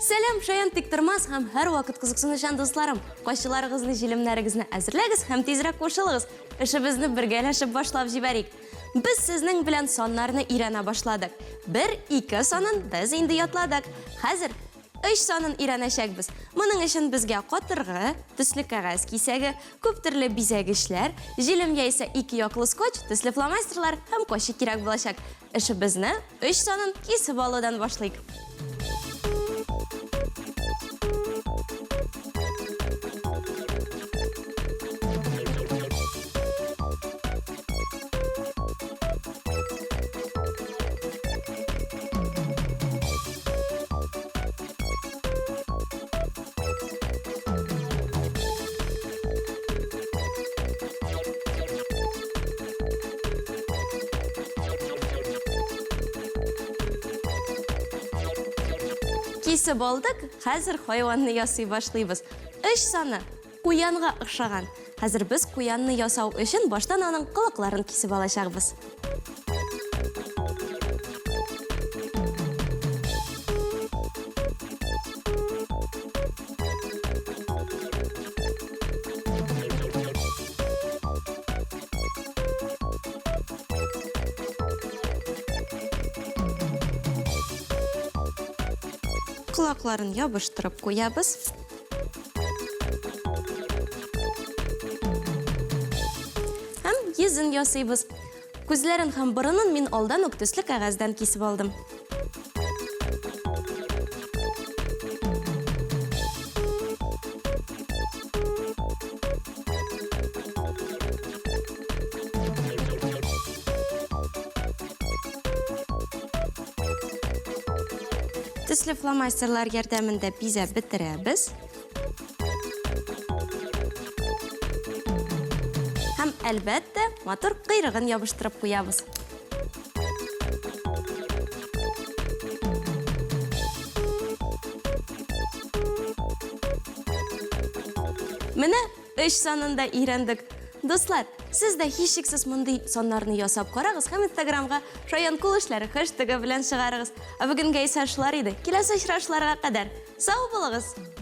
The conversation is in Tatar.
Сәлем, шаян тиктормас һәм һәр вакыт кызыксынучан дусларым. Кайшыларыгызны, җилемнәрегезне әзерләгез һәм тизрәк кушылыгыз. Эшебезне бергәләшеп башлап җибәрик. Без сезнең белән саннарны өйрәнә башладык. 1-2 санын без инде ятладык. Хәзер 3 санын өйрәнәчәкбез. Моның өчен безгә катыргы, төсле кәгазь кисәге, күп төрле бизәгечләр, җилем яисә 2 яклы скотч, төсле фломастерлар һәм кашык кирәк булачак. Эшебезне 3 санын кисеп алудан башлыйк. Кисеп алдык, хәзер хайванны ясый башлыйбыз. 3 саны куянга охшаган. Хәзер без куянны ясау өчен баштан аның кылыкларын кисеп алачакбыз. Кулакларын ябыштырып куябыз. Һәм йөзен ясыйбыз. Күзләрен һәм борынын мин алдан ук төсле кәгазьдән кисеп алдым. Төсле фломастерлар ярдәмендә бизәп бетерәбез. Һәм әлбәттә, матур кыйрыгын ябыштырып куябыз. Менә 3 санында өйрәндек. Дуслар, сез дә һичшиксез мондый саннарны ясап карагыз һәм Instagramга «Шаян кул эшләре» хэштегы белән чыгарыгыз. Ә бүгенгә исә шулар иде. Киләсе очрашуларга кадәр сау булыгыз!